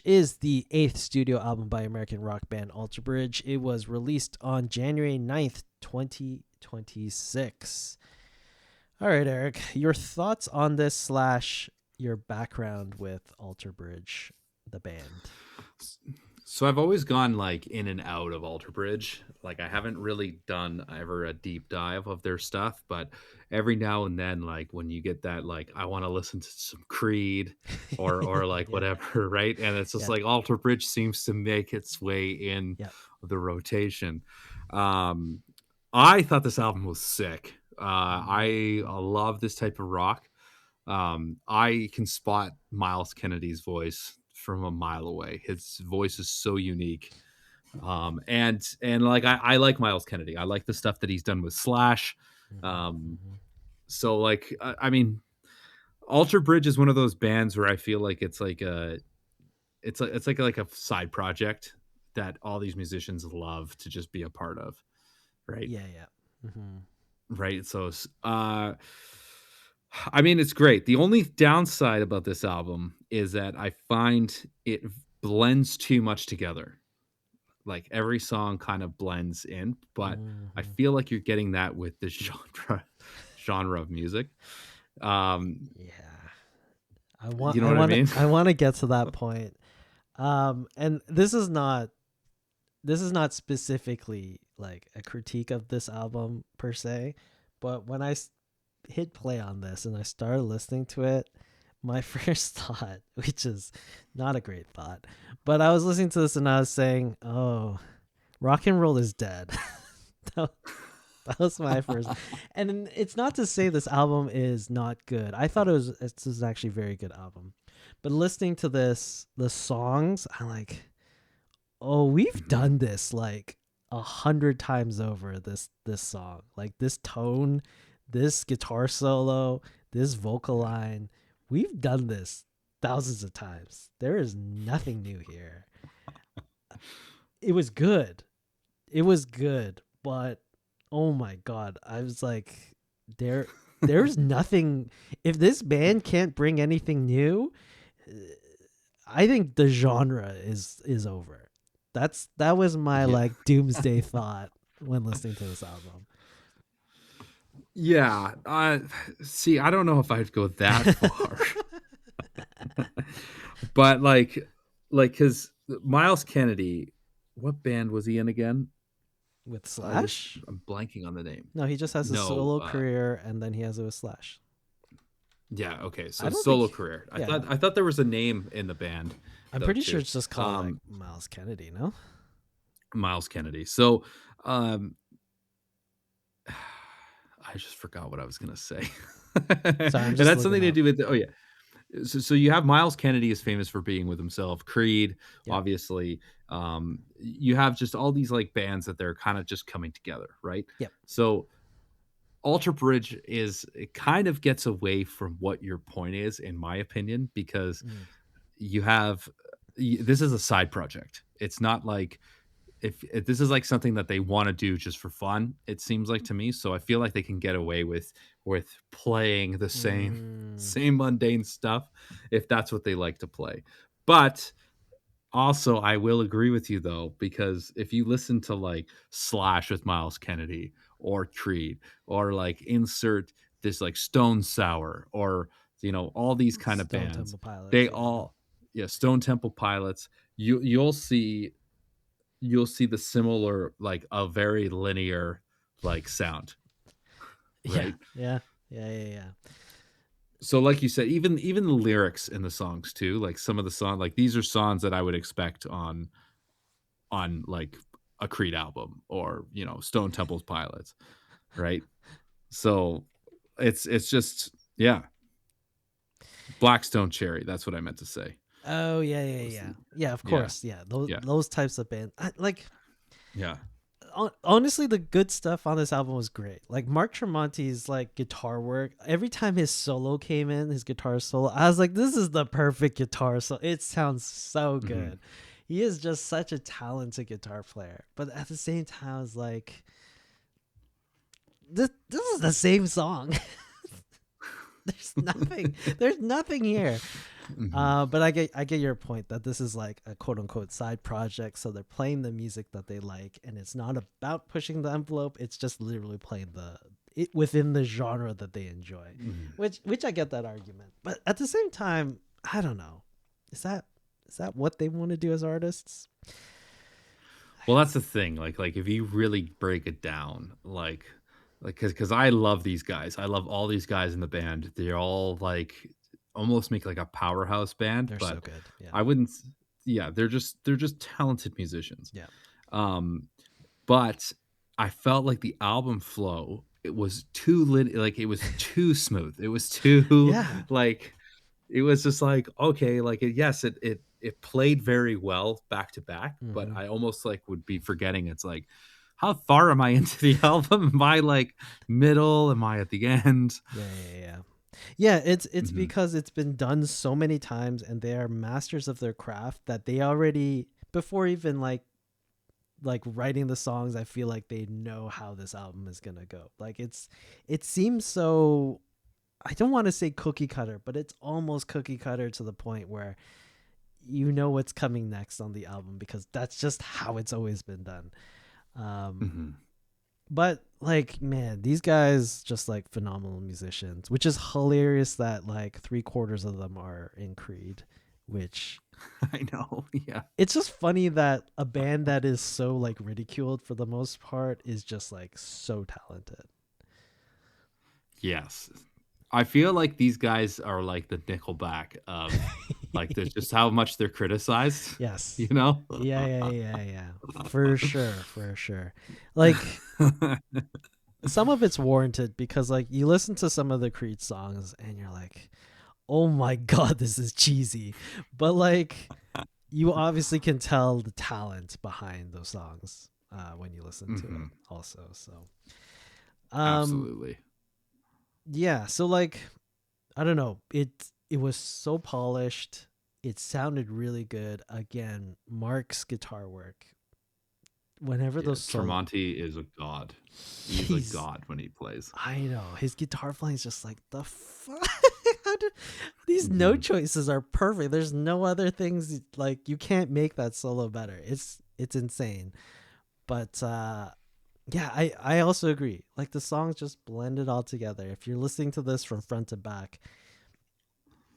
is the 8th studio album by American rock band Alter Bridge. It was released on January 9th, 2026. All right, Eric, your thoughts on this / your background with Alter Bridge, the band. So I've always gone like in and out of Alter Bridge. Like I haven't really done ever a deep dive of their stuff, but every now and then, like when you get that, like I want to listen to some Creed or like Yeah, whatever, right? And it's just yeah, like Alter Bridge seems to make its way in yeah. the rotation. Um, I thought this album was sick. I Mm, love this type of rock. I can spot Miles Kennedy's voice from a mile away. His voice is so unique. And like I like Miles Kennedy. I like the stuff that he's done with Slash. mhm, Um, mhm. so like I mean, Alter Bridge is one of those bands where I feel like it's like a side project that all these musicians love to just be a part of, right? Yeah, yeah. Hmm. Right. So I mean, it's great. The only downside about this album is that I find it blends too much together. Like every song kind of blends in, but I Hmm. feel like you're getting that with this genre of music. Um, Yeah. I want you know I what I want to mean? I want to get to that point. And this is not specifically like a critique of this album per se, but when I hit play on this and I started listening to it, my first thought, which is not a great thought, but I was listening to this and I was saying, "Oh, rock and roll is dead." that, that was my first. And it's not to say this album is not good. I thought this is actually a very good album. But listening to this, the songs, I'm like, oh, we've Mhm. done this like 100 times over. This song, like this tone, this guitar solo, this vocal line, we've done this thousands of times. There is nothing new here. It was good. It was good, but oh my god, I was like, there's nothing. If this band can't bring anything new, I think the genre is over. That was my Yeah. like doomsday thought when listening to this album. Yeah. See, I don't know if I'd go that far, but because Miles Kennedy, what band was he in again? With Slash? I'm blanking on the name. No, he just has a No, solo career and then he has it with Slash. yeah, okay. I So don't solo think. career. I Yeah, thought I thought there was a name in the band I'm though pretty sure too. it's just called like Um, Miles Kennedy. No, Miles Kennedy. So um I just forgot what I was gonna say. sorry, I'm And just that's looking something to up. do with oh yeah. So you have Miles Kennedy is famous for being with himself. Creed, Yep. obviously. You have just all these like bands that they're kind of just coming together, right? Yep. So Alter Bridge is it kind of gets away from what your point is, in my opinion, because Mm. you have this is a side project. It's not like if this is like something that they want to do just for fun, it seems like to me. So I feel like they can get away with playing the same Mm. same mundane stuff if that's what they like to play. But also I will agree with you though, because if you listen to like Slash with Miles Kennedy or Creed or like insert this like Stone Sour or all these kind of Stone bands, Temple Pilots. they Yeah. all yeah, Stone Temple Pilots, you'll see the similar like a very linear like sound, Yeah. right? Yeah. Yeah. Yeah. Yeah. So like you said, even the lyrics in the songs too, like some of the song like these are songs that I would expect on like a Creed album or Stone Temple's Pilots, right? So it's just yeah, Blackstone Cherry, that's what I meant to say. Oh yeah, yeah, Was yeah, the yeah. Of yeah, course, yeah. Those yeah, those types of bands, like yeah. honestly, the good stuff on this album was great. Like Mark Tremonti's like guitar work. Every time his solo came in, his guitar solo, I was like, this is the perfect guitar solo. It sounds so Mhm. good. He is just such a talented guitar player. But at the same time, I was like, this is the same song. There's nothing. There's nothing here. Mhm. But I get your point that this is like a quote unquote side project, so they're playing the music that they like, and it's not about pushing the envelope. It's just literally playing it within the genre that they enjoy, Mhm. which I get that argument. But at the same time, I don't know. Is that what they want to do as artists? Well, that's the thing, like, if you really break it down, because I love these guys. I love all these guys in the band. They're all, like, almost make, like, a powerhouse band, They're so but good. Yeah. I wouldn't s yeah, they're just talented musicians. Yeah. Um, but I felt like the album flow, it was too like, it was too smooth. It was too, Yeah. like it was just like, okay, like, yes, it played very well back to back, but Hmm. I almost, like, would be forgetting it's like, how far am I into the album? Am I, like, middle? Am I at the end? Yeah. Yeah. Yeah. Yeah, it's Mhm, because it's been done so many times and they are masters of their craft that they already before even like writing the songs, I feel like they know how this album is going to go. Like it seems so, I don't want to say cookie cutter, but it's almost cookie cutter to the point where you know what's coming next on the album because that's just how it's always been done. Um mhm. but like man, these guys just like phenomenal musicians, which is hilarious that like 3/4 of them are in Creed, which I know, yeah. it's just funny that a band that is so like ridiculed for the most part is just like so talented. Yes. I feel like these guys are like the Nickelback of, like, there's just how much they're criticized, you Yes. know? Yeah, yeah, yeah, yeah. For sure, for sure. Like some of it's warranted because like you listen to some of the Creed songs and you're like, "Oh my god, this is cheesy." But like you obviously can tell the talent behind those songs when you listen to it Mhm. also. So, um Absolutely. yeah, so like I don't know. It was so polished. It sounded really good. Again, Mark's guitar work. Whenever Yeah, those solo, Tremonti is a god. He's a he's god when he plays. I know his guitar playing is just like the fuck. How did, these note Mhm. choices are perfect. There's no other things like you can't make that solo better. It's insane. But yeah, I also agree. Like the songs just blended all together. If you're listening to this from front to back,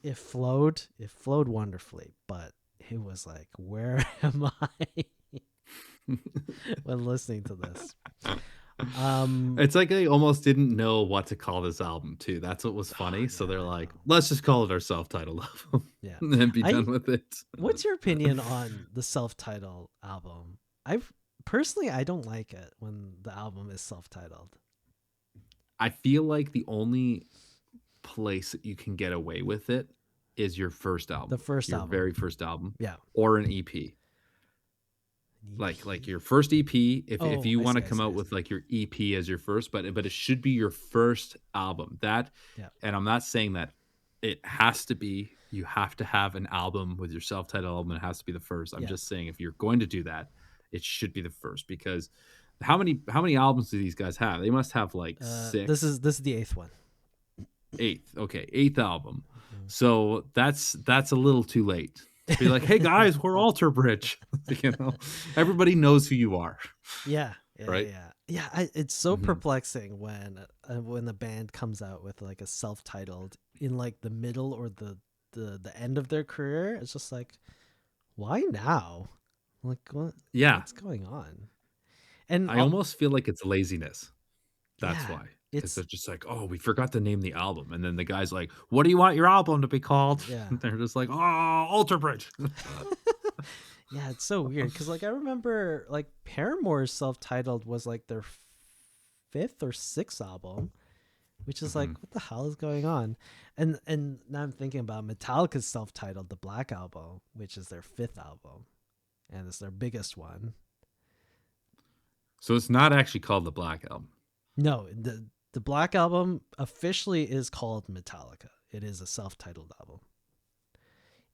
it flowed wonderfully, but it was like where am I when listening to this? um It's like they almost didn't know what to call this album too. That's what was funny. So yeah, they're I like, know. "Let's just call it our self-titled album Yeah. and be I done with it." What's your opinion on the self-titled album? I've personally I don't like it when the album is self-titled. I feel like the only place that you can get away with it is your first The album, first your very album. first album, Yeah. or an EP. An Like EP. your first EP, if Oh, you I see, wanna I come see, out I with, see. like, your EP as your first, but it should be your first album. That Yeah. and I'm not saying that it has to be you have to have an album with your self-titled album, it has to be the first. I'm Yeah. just saying if you're going to do that, it should be the first because how many albums do these guys have? They must have, like, This is the eighth one. 8th, okay, 8th album. Mhm. So that's a little too late to be like, "Hey, guys, we're Alter Bridge." You know? Everybody knows who you are, Yeah, yeah, right? yeah, yeah. It's so Mhm. perplexing when the band comes out with like a self-titled in like the middle or the end of their career. It's just like, why now? Like, Yeah, what's going on? And I almost feel like it's laziness. That's yeah, why, because 'cause it's they're just like, "Oh, we forgot to name the album," and then the guy's like, "What do you want your album to be called?" yeah, They're just like, "Oh, Alter Bridge." yeah. It's so weird because like I remember like Paramore's self-titled was like their fifth or sixth album, which is like Mhm. what the hell is going on? And now I'm thinking about Metallica's self-titled The Black Album, which is their fifth album and it's their biggest one. So it's not actually called the Black Album. No, the Black Album officially is called Metallica. It is a self-titled album.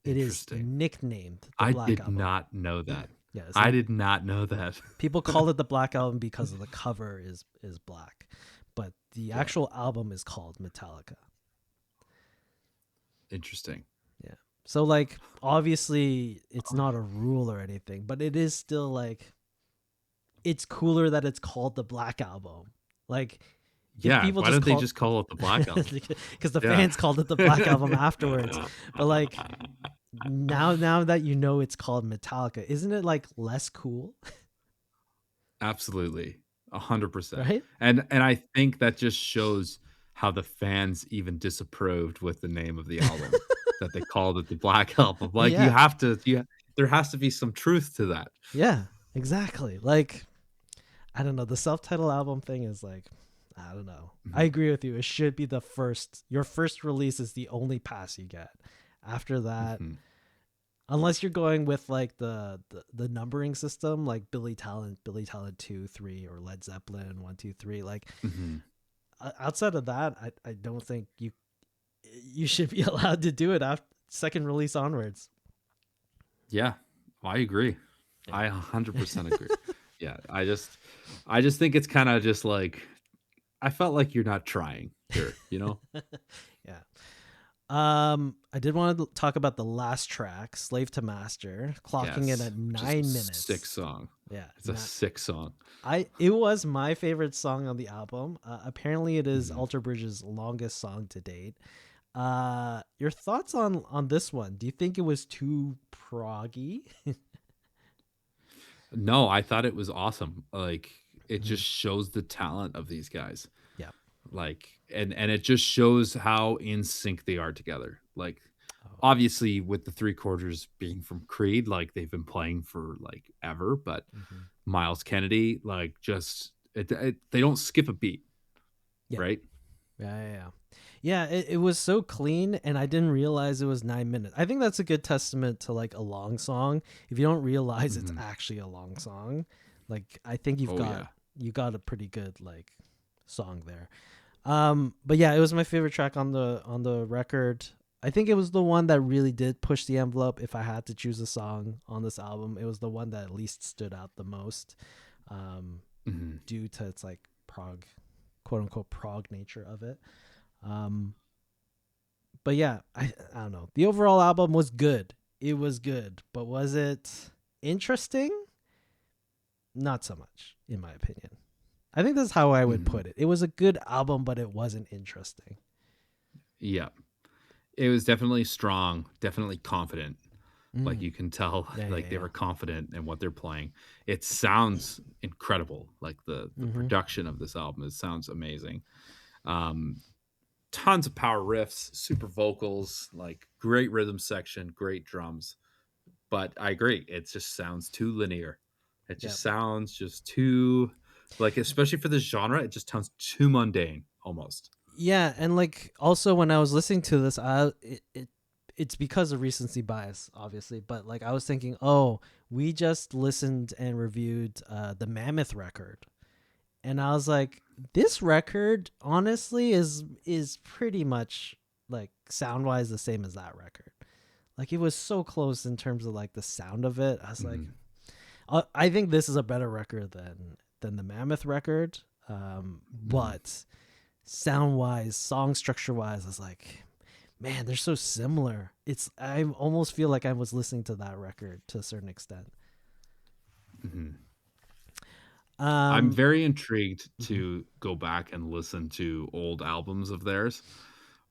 It is Interesting. nicknamed The I Black did Album. not know that. Yeah, it's I did not know that. people call it The Black Album because of the cover is black, but the Yeah, actual album is called Metallica. interesting. Yeah. So like obviously it's not a rule or anything, but it is still like it's cooler that it's called the Black Album. Like if Yeah, people why just don't they call just call it the Black Album? because the Yeah. fans called it the Black Album afterwards. But like now that you know it's called Metallica, isn't it like less cool? Absolutely. 100%. Right? And I think that just shows how the fans even disapproved with the name of the album, that they called it the Black Album. Like, you Yeah. have to there has to be some truth to that. Yeah. Exactly. Like I don't know. The self-titled album thing is like, I don't know. I Mhm, agree with you. It should be the first. Your first release is the only pass you get. After that, mhm, unless you're going with like the numbering system, like Billy Talent 2, 3, or Led Zeppelin 1, 2, 3. Like mhm. outside of that, I don't think you should be allowed to do it after second release onwards. Yeah, I agree. I 100% agree. Yeah, I just think it's kinda just like I felt like you're not trying here, you know? Yeah. Yeah. I did want to talk about the last track, "Slave to Master," clocking in Yes, at which is a 9 minutes. sick song. Yeah, It's a sick song. it was my favorite song on the album. Apparently, it is Mhm. Alter Bridge's longest song to date. Your thoughts on this one? Do you think it was too proggy? No, I thought it was awesome. Like, it Mhm. just shows the talent of these guys. Yeah. Like, and it just shows how in sync they are together. Like, Oh. obviously with the three quarters being from Creed, like they've been playing for like ever, but Hmm. Miles Kennedy, like just they don't skip a beat, Yeah. right? Yeah. Yeah. Yeah. Yeah, it was so clean, and I didn't realize it was 9 minutes. I think that's a good testament to like a long song. If you don't realize it's Hmm. actually a long song, like I think you've Oh got yeah. you got a pretty good like song there. But yeah, it was my favorite track on the record. I think it was the one that really did push the envelope. If I had to choose a song on this album, it was the one that at least stood out the most, um, Hmm. due to its like prog, quote unquote prog nature of it. Um, but yeah, I don't know. The overall album was good. It was good, but was it interesting? Not so much, in my opinion. I think that's how I would Hmm. put it. It was a good album, but it wasn't interesting. Yeah. It was definitely strong, definitely confident. Like, Mm. you can tell, Yeah, like, yeah, they yeah. were confident in what they're playing. It sounds incredible. Like, the Mm-hmm. production of this album, it sounds amazing. Um, Tons of power riffs, super vocals, like, great rhythm section, great drums. But I agree, it just sounds too linear. It Yep. just sounds just too like, especially for this genre, it just sounds too mundane, almost. Yeah, and like also when I was listening to this, it's because of recency bias, obviously. But like I was thinking, oh, we just listened and reviewed the Mammoth record, and I was like, this record honestly is pretty much like sound wise the same as that record. Like it was so close in terms of like the sound of it. I was like, Mhm, I think this is a better record than the Mammoth record. mhm. But sound wise, song structure wise, I was like, man, they're so similar. It's I almost feel like I was listening to that record to a certain extent. Mhm. I'm Um, very intrigued mhm, to go back and listen to old albums of theirs mm.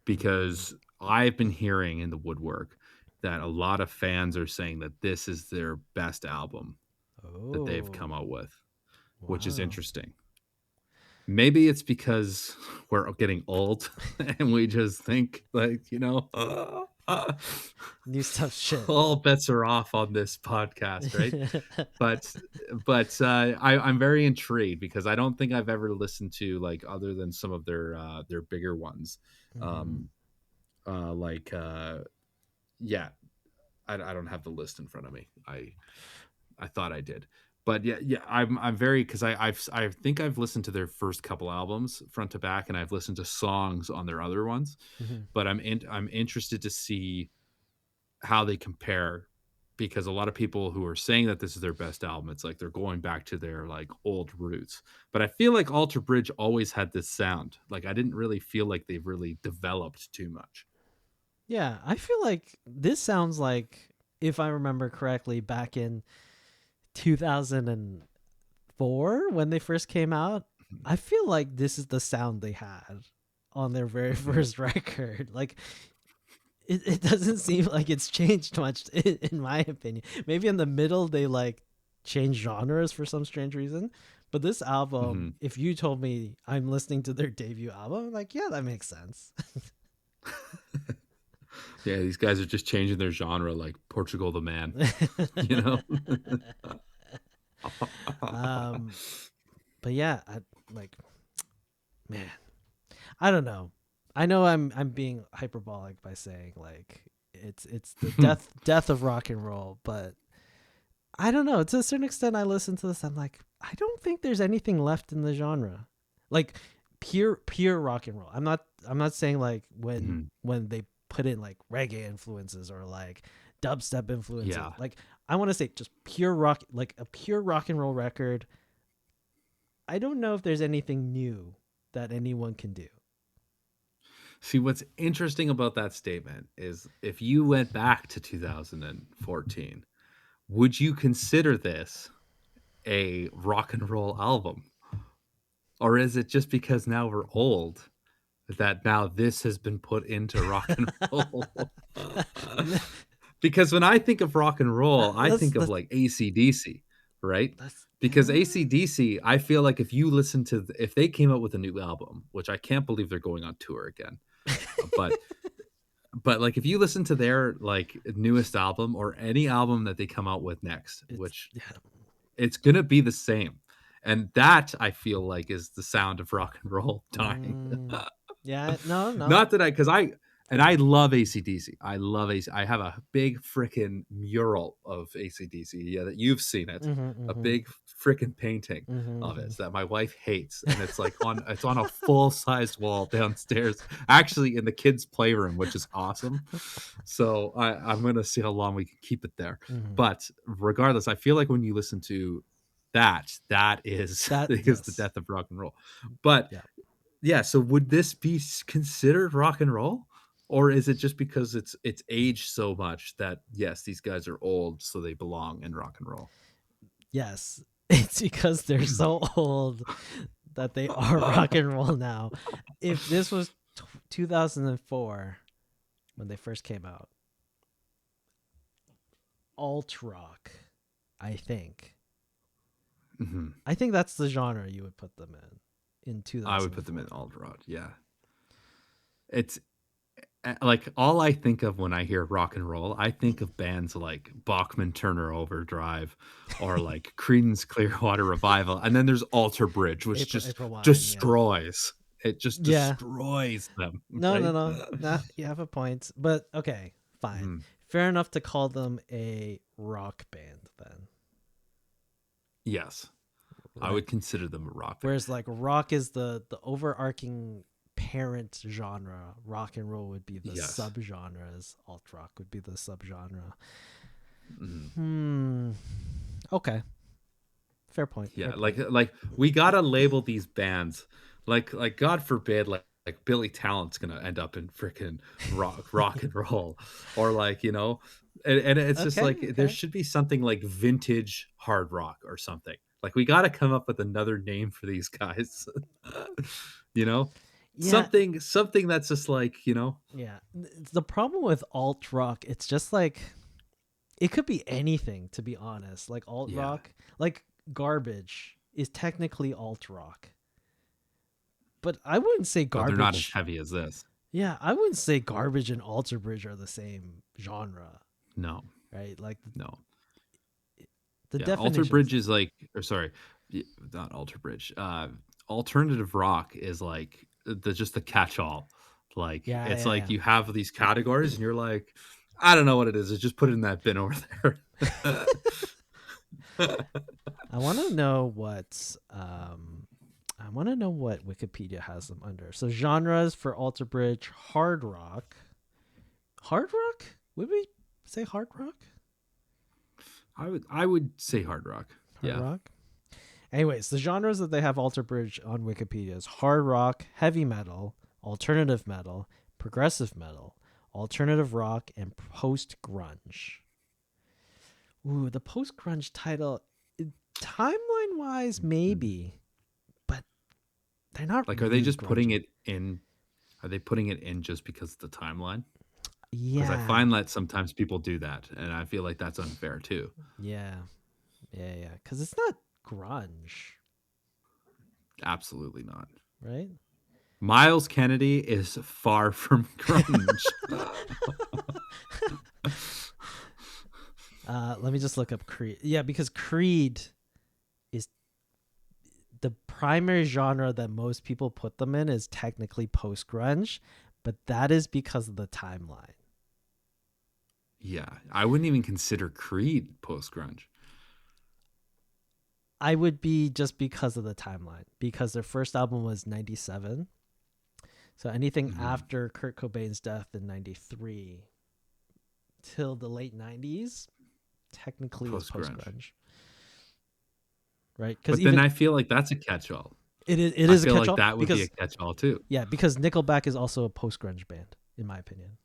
because I've been hearing in the woodwork that a lot of fans are saying that this is their best album that they've come Oh, out with, which is wow. interesting. Maybe it's because we're getting old and we just think like, New stuff shit. all bets are off on this podcast, right? But I'm very intrigued because I don't think I've ever listened to, like, other than some of their bigger ones. Hmm. Um, like, yeah, I don't have the list in front of me. I thought I did. But yeah, I'm very because I think I've listened to their first couple albums front to back, and I've listened to songs on their other ones, Hmm. but I'm interested to see how they compare because a lot of people who are saying that this is their best album, it's like they're going back to their like old roots. But I feel like Alter Bridge always had this sound. Like I didn't really feel like they've really developed too much. Yeah, I feel like this sounds like, if I remember correctly, back in 2004 when they first came out. I feel like this is the sound they had on their very Mhm. first record. Like it doesn't seem like it's changed much in my opinion. Maybe in the middle they like changed genres for some strange reason. But this album, Mhm. if you told me I'm listening to their debut album, I'm like, yeah, that makes sense. Yeah, these guys are just changing their genre like Portugal the Man, you know? um, but yeah, like, man, I don't know. I know I'm being hyperbolic by saying like it's the death of rock and roll, but I don't know. To a certain extent, I listen to this. I'm like, I don't think there's anything left in the genre, like pure rock and roll. I'm not saying like Mhm. when they put in like reggae influences or like dubstep influences. Yeah. Like I want to say just pure rock, like a pure rock and roll record. I don't know if there's anything new that anyone can do. See, what's interesting about that statement is if you went back to 2014, would you consider this a rock and roll album? Or is it just because now we're old that now this has been put into rock and roll? Because when I think of rock and roll, I that's think of that's like AC/DC, right? that's Because AC/DC, I feel like if you listen to if they came out with a new album, which I can't believe they're going on tour again, but like if you listen to their like newest album or any album that they come out with next, it's which yeah. it's gonna be the same. And that I feel like is the sound of rock and roll dying. Yeah, no, no. Not that I because I love AC/DC. I love AC. I have a big freaking mural of AC/DC. Yeah, that you've seen it. A Mm-hmm, big freaking painting of mm-hmm. it that my wife hates, and it's on a full sized wall downstairs, actually in the kids' playroom, which is awesome. So I'm gonna see how long we can keep it there. Mm-hmm. But regardless, I feel like when you listen to that, that is That is the yes, death of rock and roll. But yeah, yeah, so would this be considered rock and roll? Or is it just because it's aged so much that yes, these guys are old, so they belong in rock and roll? yes. It's because they're so old that they are rock and roll now. If this was 2004 when they first came out, alt rock, I think. Mhm. I think that's the genre you would put them in I would put them in 2004. alt rock. Yeah, it's like all I think of when I hear rock and roll. I think of bands like Bachman Turner Overdrive, or like Creedence Clearwater Revival, and then there's Alter Bridge, which just April Wine, yeah. destroys. It just Yeah. destroys them, No, no, right? no. Nah, you have a point. But okay, fine. Mhm. Fair enough to call them a rock band then. Yes. I Right. would consider them a rock band. Whereas like rock is the overarching parent genre. Rock and roll would be the Yes. subgenres. Alt rock would be the subgenre. Mhm. Hmm. Okay. Fair point. Fair Yeah, point. like we gotta label these bands like God forbid like Billy Talent's gonna end up in freaking rock and roll, or like and it's just Okay. like there Okay. should be something like vintage hard rock or something. Like we got to come up with another name for these guys. you know, Yeah. something that's just like Yeah. The problem with alt rock, it's just like it could be anything to be honest. Like alt yeah. rock, like Garbage is technically alt rock. But I wouldn't say But they're not as Garbage. heavy as this. Yeah, I wouldn't say Garbage and Alter Bridge are the same genre, No, right? Like no. the Yeah, Alter definition is Bridge different. is like or sorry, not Alter Bridge. Alternative rock is like just the catch-all. Like Yeah, it's yeah, like yeah. you have these categories and you're like, I don't know what it is. Just put it in that bin over there. I want to know what I want to know what Wikipedia has them under. So genres for Alter Bridge: hard rock. Hard rock? Would we say hard rock? I would say hard rock. Hard Yeah. rock. Anyways, the genres that they have Alter Bridge on Wikipedia is hard rock, heavy metal, alternative metal, progressive metal, alternative rock, and post grunge. Ooh, the post grunge title, timeline wise, maybe, but they're not Like, are they really just putting grungy. it in? Are they putting it in just because of the timeline? Because I Yeah, find that sometimes people do that, and I feel like that's unfair too. yeah, yeah. Because it's not grunge, Absolutely not. right? Miles Kennedy is far from grunge. Let me just look up Creed. Yeah, because Creed is the primary genre that most people put them in is technically post grunge, but that is because of the timeline. Yeah, I wouldn't even consider Creed post grunge. I would be just because of the timeline, because their first album was 97. So anything Mhm. after Kurt Cobain's death in 93 till the late 90s technically is Post post grunge. grunge, right? Because But then even I feel like that's a catch-all. it I is a feel like catch-all that would be a because catch-all too. yeah, because Nickelback is also a post grunge band in my opinion.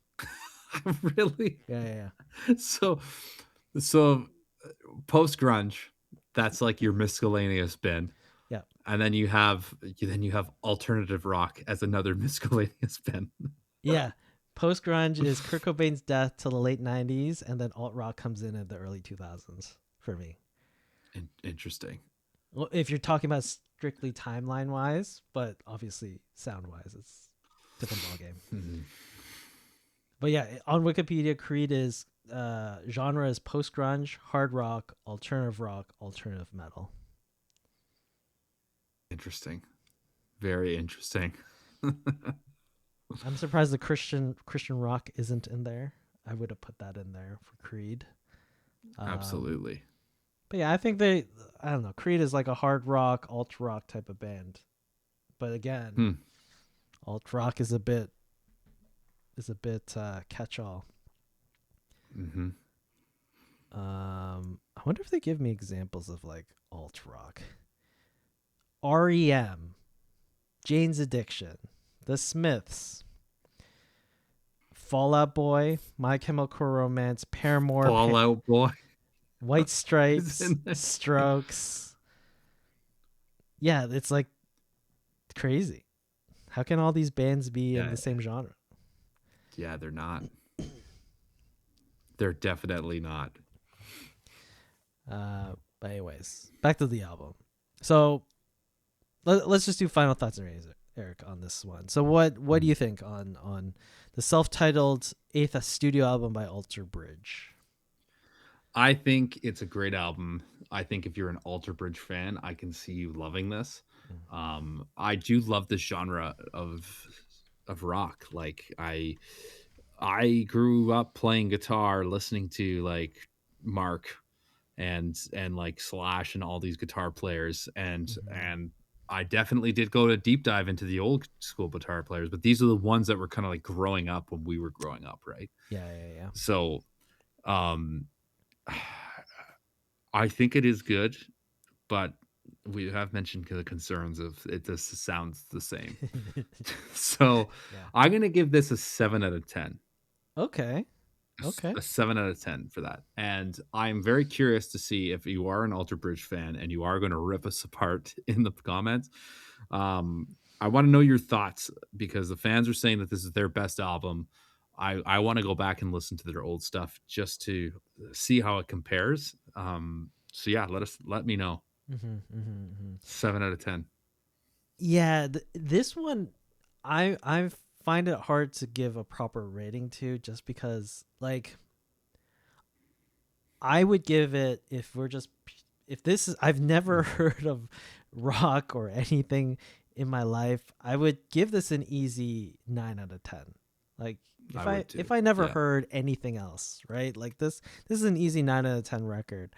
Really? Yeah. So so post grunge, that's like your miscellaneous bin. Yeah. And then you have alternative rock as another miscellaneous bin. Yeah. Post grunge is Kurt Cobain's death till the late 90s, and then alt rock comes in the early 2000s for me. Interesting. Well, if you're talking about strictly timeline wise, but obviously sound wise, it's a different ballgame. Mhm. But yeah, on Wikipedia, Creed is genre is post grunge, hard rock, alternative metal. Interesting. Very interesting. I'm surprised the Christian rock isn't in there. I would have put that in there for Creed. Um, Absolutely. but yeah, I don't know. Creed is like a hard rock, alt rock type of band. But again, Hmm. alt rock is a bit catch all. Hmm. I wonder if they give me examples of like alt rock. REM, Jane's Addiction, The Smiths, Fall Out Boy, My Chemical Romance, Paramore, Fallout Boy White is Stripes, in there. Strokes. Yeah, it's like crazy. How can all these bands be in Yeah, the same genre? yeah, they're not. They're definitely not. But anyways, back to the album. So let's just do final thoughts and ratings, Eric, on this one. So what do Mhm. you think on the self-titled eighth studio album by Alter Bridge? I think it's a great album. I think if you're an Alter Bridge fan, I can see you loving this. I do love this genre of rock. Like I grew up playing guitar, listening to like Mark and like Slash and all these guitar players, Mm-hmm. and I definitely did go to deep dive into the old school guitar players, but these are the ones that were kind of like growing up when we were growing up, right? Yeah. So um I think it is good, but we have mentioned the concerns of it just sounds the same. So Yeah. I'm gonna give this a 7 out of 10. Okay. Okay. A 7 out of 10 for that. And I'm very curious to see if you are an Alter Bridge fan and you are going to rip us apart in the comments. I want to know your thoughts because the fans are saying that this is their best album. I want to go back and listen to their old stuff just to see how it compares. So yeah, let me know. Mm-hmm. 7 out of 10. Yeah, this one, I find it hard to give a proper rating to, just because like I would give it, if this is, I've never heard of rock or anything in my life, I would give this an easy 9 out of 10. Like I if I would too. if I never Yeah. heard anything else, right? Like this is an easy 9 out of 10 record.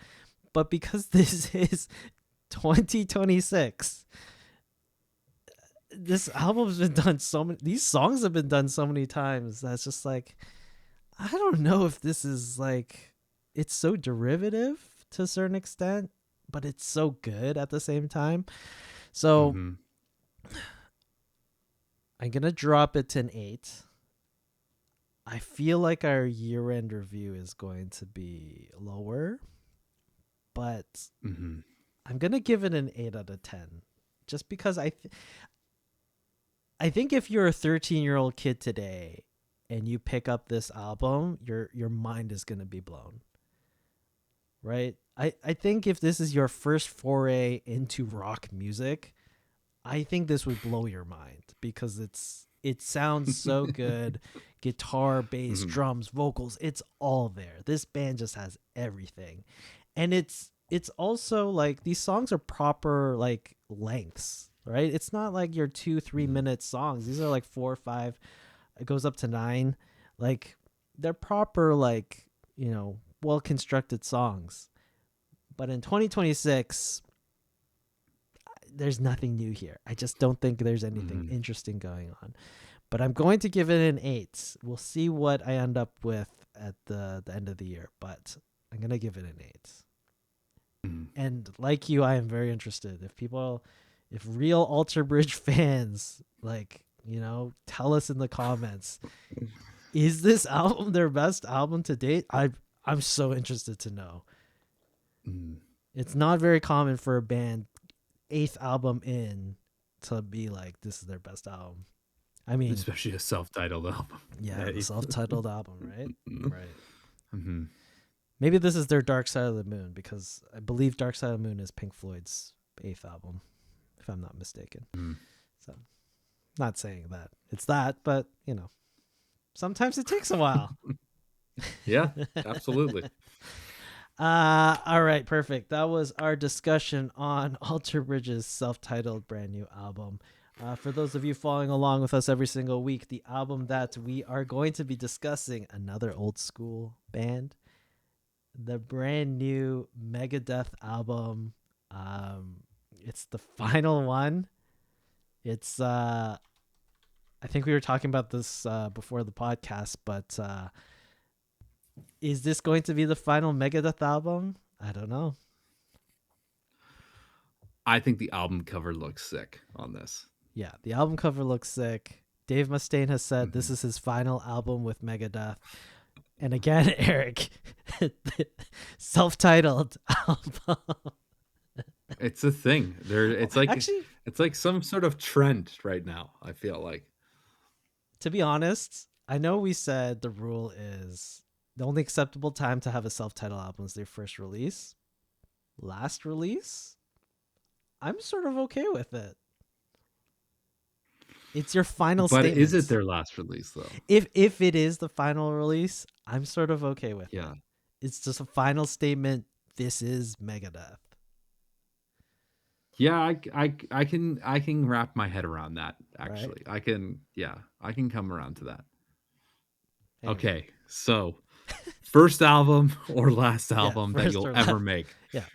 But because this is 2026, this album's been done so many, these songs have been done so many times, that's just like, I don't know if this is like, it's so derivative to a certain extent, but it's so good at the same time. So Mhm. I'm gonna drop it to an 8. I feel like our year-end review is going to be lower, but Mhm. I'm gonna give it an 8 out of 10, just because I think if you're a 13-year-old kid today and you pick up this album, your mind is gonna be blown, right? I think if this is your first foray into rock music, I think this would blow your mind because it sounds so good. Guitar, bass, Mhm. drums, vocals, it's all there. This band just has everything. And it's also like these songs are proper like lengths, right? It's not like your 2-3 minute songs. These are like 4 or 5. It goes up to 9. Like they're proper like, well constructed songs. But in 2026, there's nothing new here. I just don't think there's anything Mhm. interesting going on. But I'm going to give it an 8. We'll see what I end up with at the end of the year, but I'm going to give it an 8. Mhm. And like you, I am very interested. If real Alter Bridge fans, like, tell us in the comments, is this album their best album to date? I'm so interested to know. Mhm. It's not very common for a band 8th album in to be like, this is their best album. I mean, Especially a self-titled album. yeah, the Eighth. self-titled album, right? Right. Mhm. Maybe this is their Dark Side of the Moon, because I believe Dark Side of the Moon is Pink Floyd's 8th album, if I'm not mistaken. Mhm. So, not saying that it's that, but sometimes it takes a while. Yeah, absolutely. All right, perfect. That was our discussion on Alter Bridge's self-titled brand new album. For those of you following along with us every single week, the album that we are going to be discussing, another old school band, the brand new Megadeth album. It's the final one. It's I think we were talking about this before the podcast, but is this going to be the final Megadeth album? I don't know. I think the album cover looks sick on this. Yeah, the album cover looks sick. Dave Mustaine has said this Mhm. is his final album with Megadeth. And again, Eric, self-titled album. It's a thing. Actually, It's like some sort of trend right now, I feel like. to be honest, I know we said the rule is the only acceptable time to have a self-titled album is their first release. Last release, I'm sort of okay with it. It's your final But is it statement. their last release though? If it is the final release, I'm sort of okay with it. Yeah. It's just a final statement. This is Megadeth. Yeah, I can wrap my head around that Right? actually. I can come around to that. Anyway. Okay. So, first album or last Yeah, album that first you'll or ever last. make. Yeah,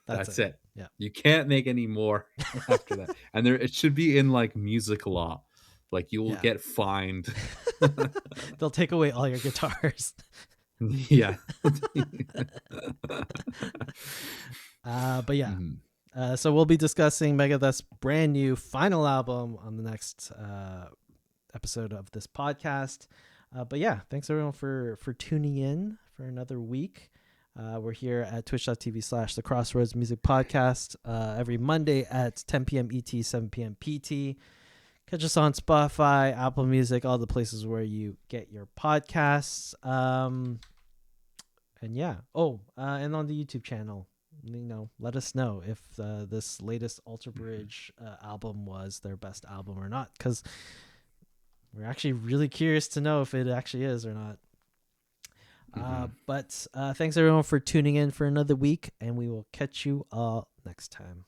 that's That's it. it. Yeah. You can't make any more after that. And there it should be in like music law. Like you will Yeah. get fined. They'll take away all your guitars. Yeah. But yeah. Mhm. So we'll be discussing Megadeth's brand new final album on the next episode of this podcast. But yeah, thanks everyone for tuning in for another week. We're here at twitch.tv/the Crossroads Music Podcast every Monday at 10 p.m. ET, 7 p.m. PT. Catch us on Spotify, Apple Music, all the places where you get your podcasts. And yeah. And on the YouTube channel, let us know if this latest Alter Bridge album was their best album or not, because we're actually really curious to know if it actually is or not. But thanks everyone for tuning in for another week, and we will catch you all next time.